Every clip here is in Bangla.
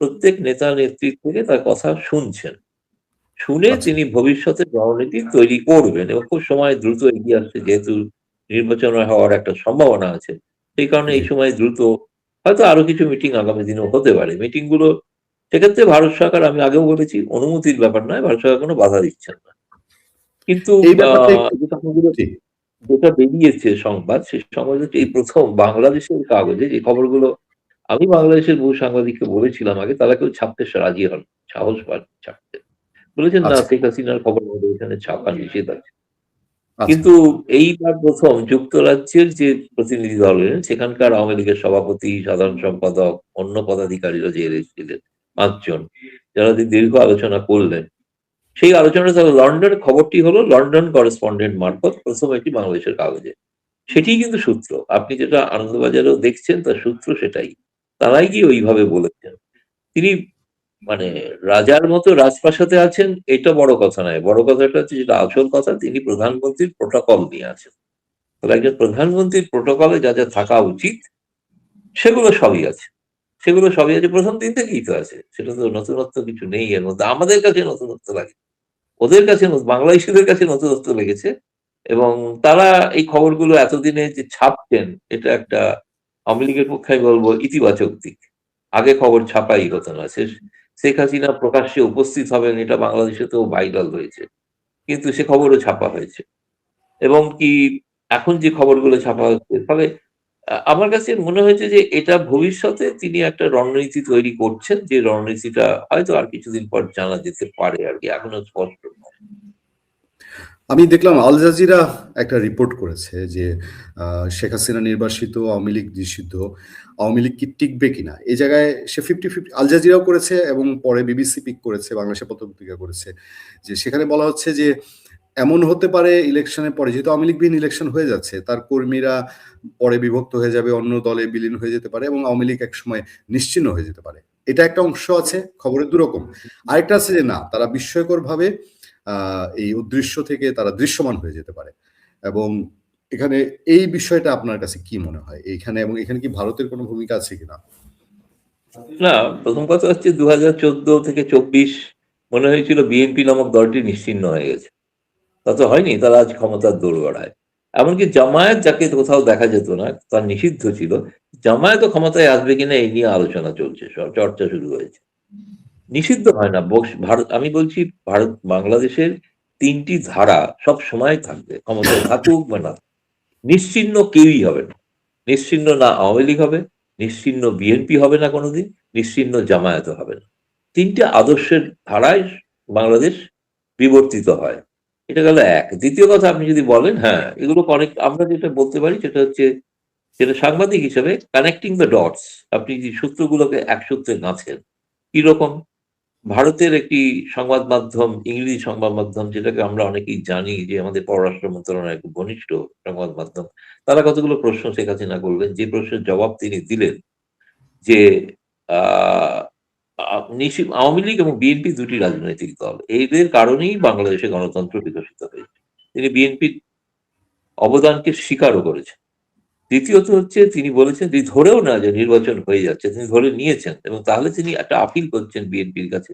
প্রত্যেক নেতা নেত্রীর থেকে তার কথা শুনছেন। শুনে আচ্ছা। তিনি ভবিষ্যতে রণনীতি তৈরি করবেন এবং খুব সময় দ্রুত এগিয়ে আসছে, যেহেতু নির্বাচন হওয়ার একটা সম্ভাবনা আছে। সেই কারণে জি। এই সময় দ্রুত হয়তো আরো কিছু মিটিং আগামী দিনেও হতে পারে। মিটিং গুলো সেক্ষেত্রে ভারত সরকার, আমি আগেও বলেছি, অনুমতির ব্যাপার নয়, ভারত সরকার কোনো বাধা দিচ্ছেন না। কিন্তু এই ব্যাপারটা একটু যে খবরগুলো জি, যেটা বেরিয়েছে সংবাদ, সেই সংবাদ হচ্ছে এই প্রথম বাংলাদেশের কাগজে যে খবরগুলো, আমি বাংলাদেশের বহু সাংবাদিককে বলেছিলাম আগে, তারা কেউ ছাপতে রাজি হন, সাহস পান ছাপতে। বলেছেন না, আচ্ছা, শেখ হাসিনার খবর আমাদের এখানে ছাপা নিষেধ আছে। আচ্ছা, কিন্তু এইবার প্রথম যুক্তরাজ্যের যে প্রতিনিধি দল এলেন, সেখানকার আওয়ামী লীগের সভাপতি, সাধারণ সম্পাদক, অন্য পদাধিকারীরা যে এসেছিলেন ৫ জন, যারা দীর্ঘ আলোচনা করলেন। সেই আলোচনাটা তাহলে লন্ডনের খবরটি হলো লন্ডন করেসপন্ডেন্ট মারফত প্রথম এটি বাংলাদেশের কাগজে। সেটিই কিন্তু সূত্র। আপনি যেটা আনন্দবাজারেও দেখছেন তার সূত্র সেটাই। তারাই গিয়ে ওইভাবে বলেছেন। তিনি মানে রাজার মতো রাজপ্রাসাদে আছেন, এটা বড় কথা নয়। বড় কথাটা হচ্ছে, যেটা আসল কথা, তিনি প্রধানমন্ত্রীর প্রোটোকল নিয়ে আছেন। তাহলে একজন প্রধানমন্ত্রীর প্রোটোকলে যা, যা থাকা উচিত সেগুলো সবই আছে। সেগুলো সবই আছে, ১ম দিন থেকেই তো আছে। সেটা তো নতুনত্ব কিছু নেই এর মধ্যে। আমাদের কাছে নতুনত্ব লাগে। ওদের কাছে বাংলাদেশীদের কাছে নতুনত্ব লেগেছে এবং তারা এই খবরগুলো এতদিনে যে ছাপছেন, এটা একটা আওয়ামী লীগের পক্ষে আমি বলব ইতিবাচক দিক। আগে খবর ছাপাই হতো না। শেখ হাসিনা প্রকাশ্যে উপস্থিত হবেন, এটা বাংলাদেশেতেও ভাইরাল হয়েছে। কিন্তু সে খবরও ছাপা হয়েছে। এবং কি এখন যে খবরগুলো ছাপা হচ্ছে, ফলে আমার কাছে মনে হয়েছে যে এটা ভবিষ্যতে তিনি একটা রণনীতি তৈরি করছেন, যে রণনীতিটা হয়তো আর কিছুদিন পর জানা যেতে পারে আরকি। এখনো স্পষ্ট নয়। আমি দেখলাম আল জাজিরা একটা রিপোর্ট করেছে যে শেখ হাসিনা নির্বাসিত, আওয়ামী লীগ নিষিদ্ধ, আওয়ামী লীগ কি টিকবে কিনা? এই জায়গায় সে 50-50 আল জাজিরাও করেছে এবং পরে বিবিসি পিক করেছে, বাংলাদেশের পত্র-পত্রিকা করেছে। যে সেখানে বলা হচ্ছে যে এমন হতে পারে ইলেকশনের পরে, যেহেতু আওয়ামী লীগবিহীন ইলেকশন হয়ে যাচ্ছে, তার কর্মীরা পরে বিভক্ত হয়ে যাবে, অন্য দলে বিলীন হয়ে যেতে পারে এবং আওয়ামী লীগ একসময় নিশ্চিহ্ন হয়ে যেতে পারে। এটা একটা অংশ আছে খবরের দুরকম। আরেকটা আছে যে না, তারা বিস্ময়করভাবে এই অদৃশ্য থেকে তারা দৃশ্যমান হয়ে যেতে পারে। এবং এখানে এই বিষয়টা আপনার কাছে কি মনে হয়? এইখানে এবং এখানে কি ভারতের কোনো ভূমিকা আছে কিনা? না, ১ম কথা হচ্ছে ২০১৪ থেকে ২৪ মনে হয়েছিল বিএনপি নামক দলটি নিশ্চিহ্ন হয়ে গেছে। তা তো হয়নি, তারা আজ ক্ষমতার দোরগোড়ায়। এমনকি জামায়াত, যাকে কোথাও দেখা যেত না, তার নিষিদ্ধ ছিল, জামায়াতও ক্ষমতায় আসবে কিনা এই নিয়ে আলোচনা চলছে, চর্চা শুরু হয়েছে। নিষিদ্ধ হয় না। ভারত, আমি বলছি, ভারত বাংলাদেশের ৩ টি ধারা সব সময় থাকবে, ক্ষমতায় থাকুক বা না। নিশ্চিহ্ন কেউই হবে না। নিশ্চিহ্ন না আওয়ামী লীগ হবে, নিশ্চিহ্ন বিএনপি হবে না কোনোদিন, নিশ্চিহ্ন জামায়াতও হবে না। ৩ টে আদর্শের ধারায় বাংলাদেশ বিবর্তিত হয়। এটা গেল এক। দ্বিতীয় কথা, আপনি যদি বলেন, হ্যাঁ, এগুলো অনেক, আমরা যেটা বলতে পারি সেটা হচ্ছে, সেটা সাংবাদিক হিসেবে কানেক্টিং দ্য ডটস। আপনি যে সূত্রগুলোকে এক সূত্রে গাঁথেন। কিরকম? ভারতের একটি সংবাদ মাধ্যম, ইংরেজি সংবাদ মাধ্যম, যেটাকে আমরা অনেকেই জানি যে আমাদের পররাষ্ট্র মন্ত্রণালয়ের খুব ঘনিষ্ঠ সংবাদ মাধ্যম, তারা কতগুলো প্রশ্ন শেখ হাসিনা করলেন, যে প্রশ্নের জবাব তিনি দিলেন যে আহ, আওয়ামী লীগ এবং বিএনপি দুটি রাজনৈতিক দল, এদের কারণেই বাংলাদেশে গণতন্ত্র বিকশিত হয়েছে। তিনি বিএনপির অবদানকে স্বীকারও করেছেন। দ্বিতীয়ত হচ্ছে, তিনি বলেছেন, তিনি ধরেও না যে নির্বাচন হয়ে যাচ্ছে, তিনি ধরে নিয়েছেন, এবং তাহলে তিনি একটা আপিল করছেন বিএনপির কাছে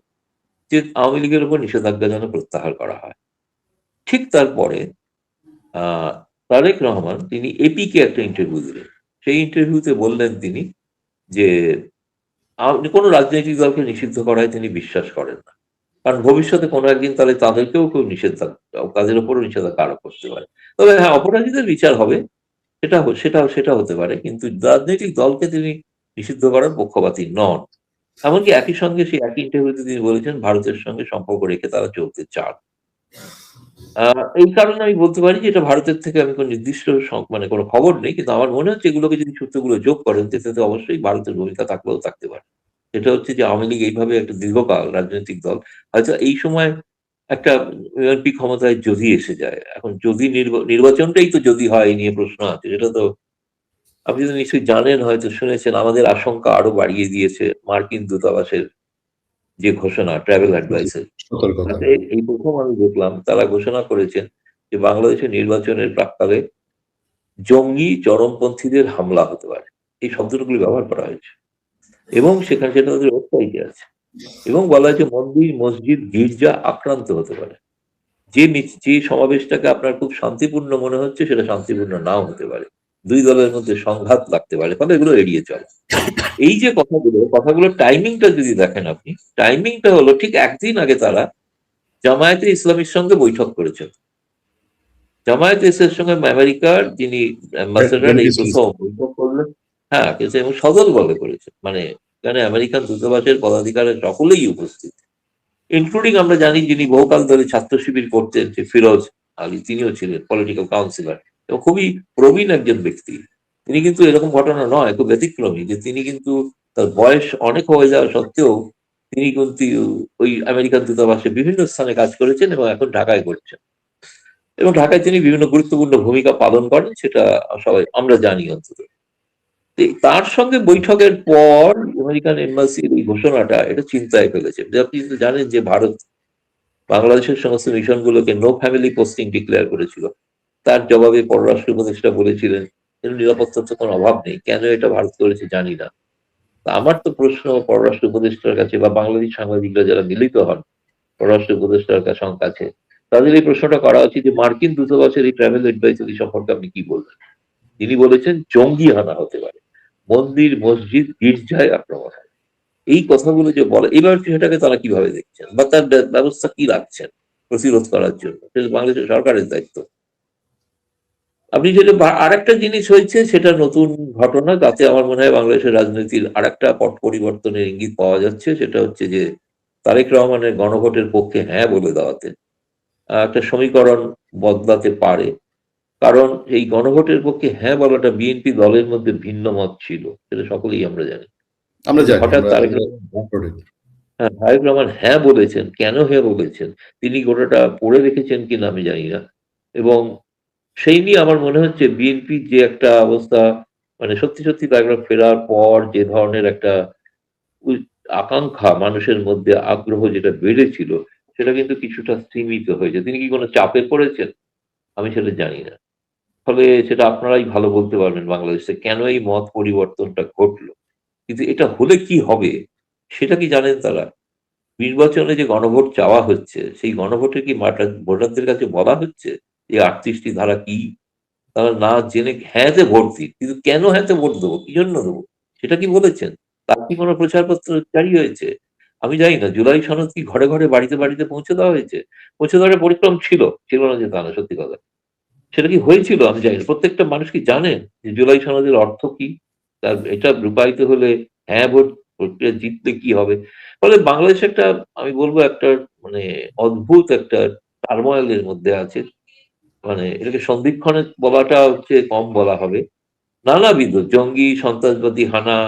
যে আওয়ামী লীগের উপর নিষেধাজ্ঞা যেন প্রত্যাহার করা হয়। ঠিক তারপরে আহ তারেক রহমান, তিনি এপিকে একটা ইন্টারভিউ দিলেন। সেই ইন্টারভিউতে বললেন তিনি যে কোন রাজনৈতিক দলকে নিষিদ্ধ করায় তিনি বিশ্বাস করেন না। কারণ ভবিষ্যতে কোনো একদিন তাহলে তাদেরকেও কেউ তাদের উপরও নিষেধাজ্ঞা আরোপ করতে পারে। তবে হ্যাঁ, অপরাধীদের বিচার হবে, সেটা হতে পারে। কিন্তু রাজনৈতিক দলকে তিনি নিষিদ্ধ করার পক্ষপাতী নন। এমনকি একই সঙ্গে সেই একই ইন্টারভিউতে তিনি বলেছেন, ভারতের সঙ্গে সম্পর্ক রেখে তারা চলতে চান। এই কারণে আমি বলতে পারি যে এটা ভারতের থেকে, আমি কোন নির্দিষ্ট মানে কোন খবর নেই। কিন্তু আমার মনে হচ্ছে এগুলোকে যদি সূত্রগুলো যোগ করেন, তাতে অবশ্যই ভারতের ভূমিকা থাকলেও থাকতে পারে। সেটা হচ্ছে যে আওয়ামী লীগ এইভাবে একটা দীর্ঘকাল রাজনৈতিক দল, হয়তো এই সময় একটা বিএনপি ক্ষমতায় যদি এসে যায়, এখন যদি নির্বাচনটাই তো যদি হয়, এই নিয়ে প্রশ্ন আছে। সেটা তো আপনি তো নিশ্চয়ই জানেন, হয়তো শুনেছেন, আমাদের আশঙ্কা আরো বাড়িয়ে দিয়েছে মার্কিন দূতাবাসের যে ঘোষণা, ট্রাভেল জি, অ্যাডভাইসের। সতর্কতা। তাতে এই প্রথম আমি দেখলাম তারা ঘোষণা করেছেন যে বাংলাদেশের নির্বাচনের প্রাক্কালে জঙ্গি চরমপন্থীদের হামলা হতে পারে। এই শব্দগুলি ব্যবহার করা হয়েছে। এবং সেখানে সেটা তাদের ওয়েবসাইটে আছে। এবং বলা হয়েছে মন্দির, মসজিদ, গির্জা আক্রান্ত হতে পারে। যে সমাবেশটাকে আপনার খুব শান্তিপূর্ণ মনে হচ্ছে সেটা শান্তিপূর্ণ নাও হতে পারে। দুই দলের মধ্যে সংঘাত লাগতে পারে, ফলে এগুলো এড়িয়ে চলে। এই যে কথাগুলো টাইমিংটা যদি দেখেন আপনি, টাইমিংটা হলো ঠিক একদিন আগে তারা জামায়াতে ইসলামীর সঙ্গে বৈঠক করেছেন। জামায়াতে ইসলামের সঙ্গে আমেরিকার যিনি অ্যাম্বাসেডর এই প্রথম বৈঠক করলেন। হ্যাঁ, কিন্তু এবং সদল বলে করেছেন, মানে এখানে আমেরিকান দূতাবাসের পদাধিকারের সকলেই উপস্থিত, ইনক্লুডিং আমরা জানি যিনি বহুকাল ধরে ছাত্র শিবির করতেন, যে ফিরোজ আলী, তিনিও ছিলেন পলিটিক্যাল কাউন্সিলর এবং খুবই প্রবীণ একজন ব্যক্তি। তিনি কিন্তু এরকম ঘটনা নয়, খুব ব্যতিক্রমী যে তিনি কিন্তু তার বয়স অনেক হয়ে যাওয়া সত্ত্বেও তিনি কিন্তু ওই আমেরিকান দূতাবাসে বিভিন্ন স্থানে কাজ করেছেন এবং এখন ঢাকায় করছেন। এবং ঢাকায় তিনি বিভিন্ন গুরুত্বপূর্ণ ভূমিকা পালন করেন, সেটা সবাই আমরা জানি অন্তত। তার সঙ্গে বৈঠকের পর আমেরিকান এম্বাসির এই ঘোষণাটা এটা চিন্তায় ফেলেছে। যে আপনি কিন্তু জানেন যে ভারত বাংলাদেশের সমস্ত মিশনগুলোকে নো ফ্যামিলি পোস্টিং ডিক্লেয়ার করেছিল। তার জবাবে পররাষ্ট্র উপদেষ্টা বলেছিলেন এর নিরাপত্তার তো কোনো অভাব নেই, কেন এটা ভারত করেছে জানি না। আমার তো প্রশ্ন পররাষ্ট্র উপদেষ্টার কাছে বা বাংলাদেশ সাংবাদিকরা যারা মিলিত হন পররাষ্ট্র উপদেষ্টার কাছে, তাদের এই প্রশ্নটা করা উচিত যে মার্কিন দূতাবাসের এই ট্রাভেল অ্যাডভাইসারি সম্পর্কে আপনি কি বলবেন। তিনি বলেছেন জঙ্গি হানা হতে পারে, মন্দির, মসজিদ, গির্জায় আক্রমণ হয়। এই কথাগুলো যে বলে, এবার সেটাকে তারা কিভাবে দেখছেন বা তার ব্যবস্থা কি রাখছেন প্রতিরোধ করার জন্য, সেটা বাংলাদেশের সরকারের দায়িত্ব। আপনি যেটা আরেকটা জিনিস হয়েছে সেটা নতুন ঘটনা, তাতে আমার মনে হয় বাংলাদেশের রাজনীতির আরেকটা পট পরিবর্তনের ইঙ্গিত পাওয়া যাচ্ছে। সেটা হচ্ছে যে তারেক রহমানের গণভোটের পক্ষে হ্যাঁ বলে দেওয়াতে একটা সমীকরণ বদলাতে পারে। কারণ এই গণভোটের পক্ষে হ্যাঁ বলাটা বিএনপি দলের মধ্যে ভিন্ন মত ছিল, সেটা সকলেই আমরা জানি। হঠাৎ তারেক রহমান হ্যাঁ বলেছেন, কেন হ্যাঁ বলেছেন তিনি গোটাটা পড়ে রেখেছেন কিনা আমি জানি না। এবং সেই নিয়ে আমার মনে হচ্ছে বিএনপি যে একটা অবস্থা, মানে সত্যি সত্যি তারা ফেরার পর যে ধরনের একটা আকাঙ্ক্ষা মানুষের মধ্যে, আগ্রহ যেটা বেড়েছিল, সেটা কিন্তু কিছুটা সীমিত হয়েছে। তিনি কি কোনো চাপে পড়েছেন আমি সেটা জানি না। ফলে সেটা আপনারাই ভালো বলতে পারবেন বাংলাদেশে কেন এই মত পরিবর্তনটা ঘটলো। কিন্তু এটা হলে কি হবে সেটা কি জানেন তারা? নির্বাচনে যে গণভোট চাওয়া হচ্ছে সেই গণভোটে কি ভোটারদের কাছে বলা হচ্ছে যে ৩৮টি ধারা কি? তারা না জেনে হ্যাঁতে ভোট দিক, কিন্তু কেন হ্যাঁতে ভোট দেবো, কি জন্য দেবো, সেটা কি বলেছেন? তার কি কোনো প্রচারপত্র জারি হয়েছে? আমি জানি না। জুলাই সনদ কি ঘরে ঘরে বাড়িতে বাড়িতে পৌঁছে দেওয়া হয়েছে? পৌঁছে দেওয়ার পরিক্রম ছিল না যে তা না, সত্যি কথা। সেটা কি হয়েছিল আমি জানি না। প্রত্যেকটা মানুষ কি জানেন যে জুলাই সনদের অর্থ কি? তার এটা রূপায়িত হলে হ্যাঁ ভোট প্রক্রিয়া জিতলে কি হবে? ফলে বাংলাদেশ একটা, আমি বলবো একটা, মানে অদ্ভুত একটা টার্মোয়েল এর মধ্যে আছে। মানে এটাকে সন্ধিক্ষণে বলাটা হচ্ছে কম বলা হবে। নানাবিধ জঙ্গি, সন্ত্রাসবাদী হানা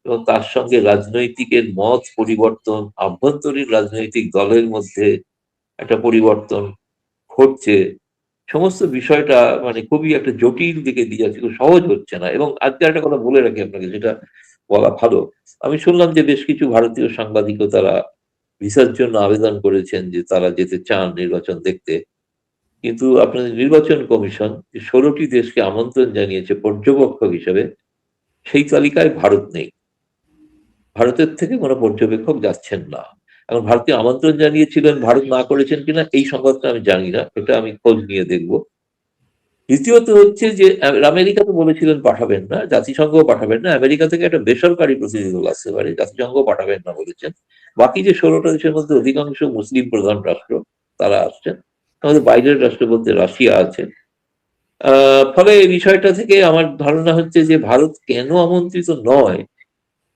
এবং তার সঙ্গে রাজনৈতিকের মত পরিবর্তন, আভ্যন্তরীণ রাজনৈতিক দলের মধ্যে একটা পরিবর্তন ঘটছে। সমস্ত বিষয়টা মানে খুবই একটা জটিল দিকে দিয়ে যাচ্ছে, খুব সহজ হচ্ছে না। এবং আজকে একটা কথা বলে রাখি আপনাকে, যেটা বলা ভালো। আমি শুনলাম যে বেশ কিছু ভারতীয় সাংবাদিকও তারা ভিসার জন্য আবেদন করেছেন, যে তারা যেতে চান নির্বাচন দেখতে। কিন্তু আপনাদের নির্বাচন কমিশন যে ১৬টি দেশকে আমন্ত্রণ জানিয়েছে পর্যবেক্ষক হিসেবে, সেই তালিকায় ভারত নেই। ভারতের থেকে কোনো পর্যবেক্ষক যাচ্ছেন না। এখন ভারতীয় আমন্ত্রণ জানিয়েছিলেন, ভারত না করেছেন কিনা এই সংবাদটা আমি জানি না, এটা আমি খোঁজ নিয়ে দেখব। দ্বিতীয়ত হচ্ছে যে আমেরিকা তো বলেছিলেন পাঠাবেন না, জাতিসংঘও পাঠাবেন না, আমেরিকা থেকে একটা বেসরকারি প্রতিনিধি দল আসতে পারে, জাতিসংঘও পাঠাবেন না বলেছেন। বাকি যে ১৬টা দেশের মধ্যে অধিকাংশ মুসলিম প্রধান রাষ্ট্র, তারা আসছেন। আমাদের বাইরের রাষ্ট্র বলতে রাশিয়া আছে। ফলে এই বিষয়টা থেকে আমার ধারণা হচ্ছে যে ভারত কেন আমন্ত্রিত নয়,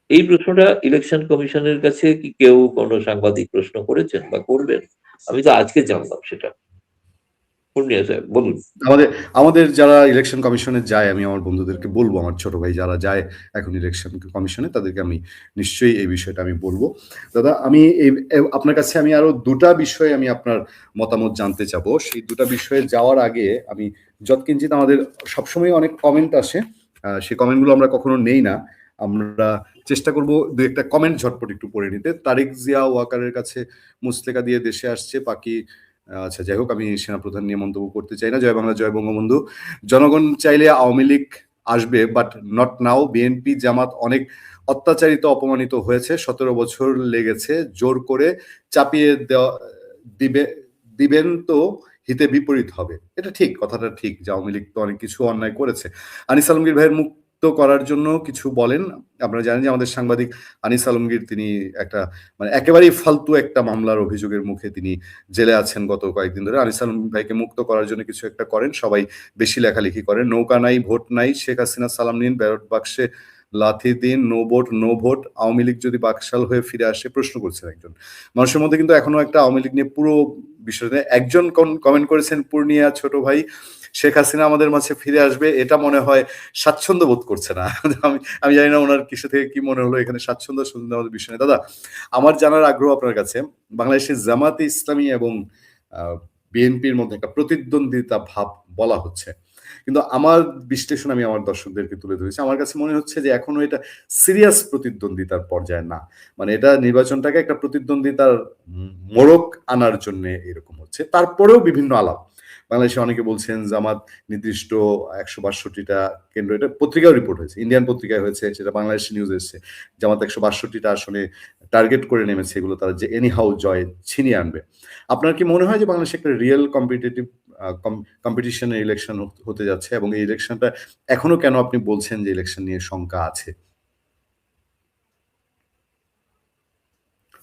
এই প্রশ্নটা ইলেকশন কমিশনের কাছে কি কেউ কোনো সাংবাদিক প্রশ্ন করেছেন বা করবেন? আমি তো আজকে জানলাম সেটা। পূর্ণিয়া সাহেব বলুন। আমাদের আমাদের যারা ইলেকশন কমিশনে যায়, আমি আমার বন্ধুদেরকে বলবো, আমার ছোট ভাই যারা যায় এখন ইলেকশন কমিশনে, তাদেরকে আমি নিশ্চয়ই এই বিষয়টা আমি বলবো। দাদা, আমি আপনার কাছে আমি আরো দুটা বিষয়ে আমি আপনার মতামত জানতে চাবো। সেই দুটা বিষয়ে যাওয়ার আগে আমি যৎকিঞ্চিত, আমাদের সবসময় অনেক কমেন্ট আসে, সেই কমেন্টগুলো আমরা কখনো নেই না। আমরা চেষ্টা করবো দু একটা কমেন্ট ঝটপট একটু পড়ে নিতে। তারেক জিয়া ওয়াকারের কাছে মুচলেকা দিয়ে দেশে আসছে পাখি। আচ্ছা, যাই হোক, আমি সেনাপ্রধান নিয়ে মন্তব্য করতে চাই না। জয় বাংলা, জয় বঙ্গবন্ধু। জনগণ চাইলে আওয়ামী লীগ আসবে, বাট নট নাও। বিএনপি জামাত অনেক অত্যাচারিত অপমানিত হয়েছে, 17 বছর লেগেছে, জোর করে চাপিয়ে দেওয়া দিবে দিবেন তো হিতে বিপরীত হবে। এটা ঠিক, কথাটা ঠিক যে আওয়ামী লীগ তো অনেক কিছু অন্যায় করেছে। আনিস আলমগীর ভাইয়ের মুক্ত করার জন্য কিছু বলেন। আপনারা জানেন যে আমাদের সাংবাদিক আনিস আলমগীর তিনি একটা মানে একেবারেই ফালতু একটা মামলার অভিযোগের মুখে তিনি জেলে আছেন গত কয়েকদিন ধরে। আনিস আলমগীর ভাইকে মুক্ত করার জন্য কিছু একটা করেন, সবাই বেশি লেখালেখি করেন। নৌকা নাই, ভোট নাই, শেখ হাসিনা সালাম নিন, ব্যালট বাক্সে লাথি দিন, no vote no vote, Awami League যদি বাকশাল হয়ে ফিরে আসে, প্রশ্ন করছেন একজন মানুষের মধ্যে। কিন্তু এখনো একটা আওয়ামী লীগ নিয়ে পুরো বিষয়টা একজন কমেন্ট করেছেন, পূর্ণিয়া ছোট ভাই, শেখ হাসিনা আমাদের মাঝে ফিরে আসবে এটা মনে হয় স্বাচ্ছন্দ্য বোধ করছে না। আমি জানি না ওনার কিছু থেকে কি মনে হলো এখানে স্বাচ্ছন্দ্য আমাদের বিষয় নেই। দাদা, আমার জানার আগ্রহ আপনার কাছে, বাংলাদেশের জামাতে ইসলামী এবং বিএনপির মধ্যে একটা প্রতিদ্বন্দ্বিতা ভাব বলা হচ্ছে, কিন্তু আমার বিশ্লেষণ আমি আমার দর্শকদেরকে তুলে ধরেছি। আমার কাছে মনে হচ্ছে যে এখনো এটা সিরিয়াস প্রতিদ্বন্দ্বিতার পর্যায়ে না, মানে এটা নির্বাচনটাকে একটা প্রতিদ্বন্দ্বিতার মোড়ক আনার জন্য এরকম হচ্ছে। তারপরেও বিভিন্ন আলাপ বাংলাদেশে অনেকে বলছেন জামাত নির্দিষ্ট 162টা কেন্দ্র, এটা পত্রিকাও রিপোর্ট হয়েছে, ইন্ডিয়ান পত্রিকায় হয়েছে, সেটা বাংলাদেশ নিউজ এসেছে, জামাত 162টা আসলে টার্গেট করে নেমেছে, এগুলো তারা যে এনি হাউ জয় ছিনিয়ে আনবে। আপনার কি মনে হয় যে বাংলাদেশে একটা রিয়েল কম্পিটিটিভ কম্পিটিশনের ইলেকশন হতে যাচ্ছে, এবং এই ইলেকশনটা এখনো কেন আপনি বলছেন যে ইলেকশন নিয়ে শঙ্কা আছে?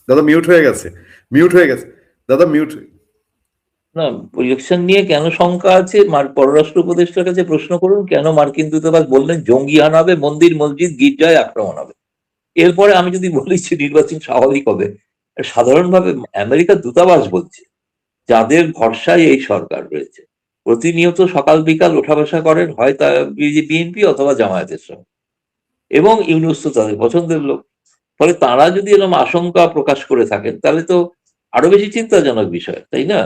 দাদা মিউট হয়ে গেছে, মিউট হয়ে গেছে, দাদা মিউট। না, ইলেকশন নিয়ে কেন শঙ্কা আছে পররাষ্ট্র উপদেষ্টার কাছে প্রশ্ন করুন। কেন মার্কিন দূতাবাস বললেন জঙ্গি আনাবে, মন্দির মসজিদ গির্জায় আক্রমণ হবে। এরপরে আমি যদি বলি যে নির্বাচন স্বাভাবিক হবে, সাধারণভাবে আমেরিকার দূতাবাস বলছে যাদের ভরসায় এই সরকার রয়েছে, প্রতিনিয়ত সকাল বিকাল ওঠা বসা করেন হয় তা বিএনপি অথবা জামায়াতের সঙ্গে, এবং ইউনূস তো তাদের পছন্দের লোক। ফলে তারা যদি এরকম আশঙ্কা প্রকাশ করে থাকেন তাহলে তো আরো বেশি চিন্তাজনক বিষয়, তাই না?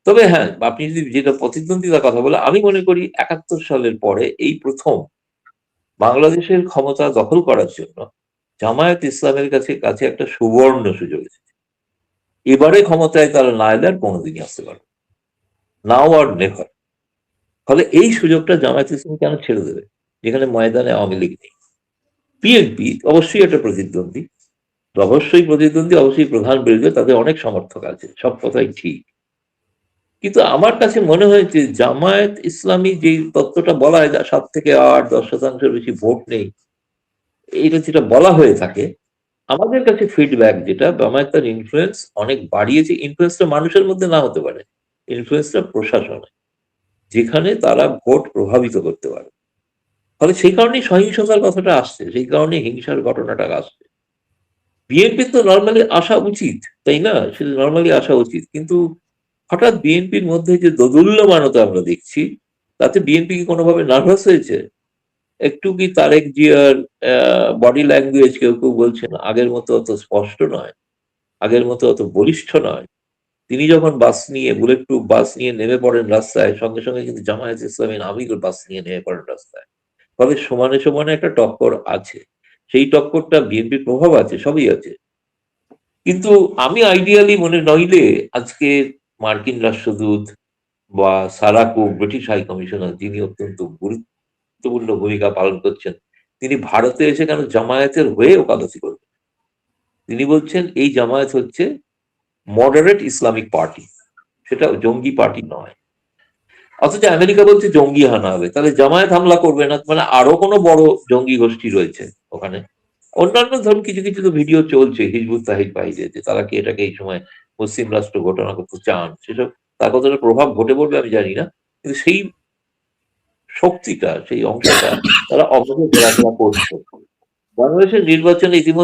তবে হ্যাঁ, আপনি যদি যেটা প্রতিদ্বন্দ্বিতার কথা বলে, আমি মনে করি 71 সালের পরে এই প্রথম বাংলাদেশের ক্ষমতা দখল করার জন্য জামায়াত ইসলামের কাছে একটা সুবর্ণ সুযোগ এসেছে। এবারে ক্ষমতায় তারা না এলে আর কোনোদিনই আসতে পারবে, নাও আর নেভার। ফলে এই সুযোগটা জামায়াত ইসলাম কেন ছেড়ে দেবে যেখানে ময়দানে আওয়ামী লীগ নেই? বিএনপি অবশ্যই একটা প্রতিদ্বন্দ্বী, অবশ্যই প্রধান বিরোধী, তাদের অনেক সমর্থক আছে, সব কথাই ঠিক। কিন্তু আমার কাছে মনে হয়েছে জামায়াত ইসলামী যে তত্ত্বটা বলা হয় 7 থেকে 8-10% বেশি ভোট নেই, এটা যেটা বলা হয়ে থাকে, আমাদের কাছে ফিডব্যাক যেটা, জামায়াত তার ইনফ্লুয়েন্স অনেক বাড়িয়েছে। ইনফ্লুয়েন্সটা মানুষের মধ্যে না হতে পারে, ইনফ্লুয়েন্সটা প্রশাসনে, যেখানে তারা ভোট প্রভাবিত করতে পারে। ফলে সেই কারণেই সহিংসতার কথাটা আসছে, সেই কারণে হিংসার ঘটনাটা আসছে। বিএনপির তো নর্মালি আসা উচিত, তাই না? সেটা নর্মালি আসা উচিত, কিন্তু হঠাৎ বিএনপির মধ্যে যে দোদুল্যমানতা আমরা দেখছি, তাতে বিএনপি কি কোনোভাবে নার্ভাস হয়েছে? একটু কি তারেক জিয়ার বডি ল্যাঙ্গুয়েজ, কেউ কেউ বলছেন আগের মতো অত স্পষ্ট নয়, আগের মতো অত বলিষ্ঠ নয়। তিনি যখন বাস নিয়ে, বুলেট প্রুফ বাস নিয়ে নেমে পড়েন রাস্তায়, সঙ্গে সঙ্গে কিন্তু জামায়াত ইসলামী আমির বাস নিয়ে নেমে পড়েন রাস্তায়। ফলে সমানে সমানে একটা টক্কর আছে, সেই টক্করটা বিএনপির প্রভাব আছে, সবই আছে। কিন্তু আমি আইডিয়ালি মনে নইলে আজকে মার্কিন রাষ্ট্রদূত বা সারা কুক, ব্রিটিশ হাই কমিশনার, যিনি অত্যন্ত গুরুত্বপূর্ণ ভূমিকা পালন করছেন, তিনি ভারতে এসে কেন জামায়াতের হয়ে ওকালতি করবেন? তিনি বলছেন এই জামায়াত হচ্ছে মডারেট ইসলামিক পার্টি, সেটা জঙ্গি পার্টি নয়। অথচ আমেরিকা বলছে জঙ্গি হানা হবে, তাহলে জামায়াত হামলা করবে না, মানে আরো কোনো বড় জঙ্গি গোষ্ঠী রয়েছে ওখানে। অন্যান্য ধরুন কিছু কিছু তো ভিডিও চলছে হিজবুত তাহিদ বাহিরে, যে তারা কি এটাকে এই সময় মুসলিম রাষ্ট্র ঘোষণা করতে চান, সেসব তার কতটা প্রভাব ঘটে পড়বে আমি জানি না, কিন্তু সেই শক্তিটা, সেই অংশটা তারা অবশ্যই ঘোরাফেরা করছে। বাংলাদেশের নির্বাচনে ইতিমধ্যে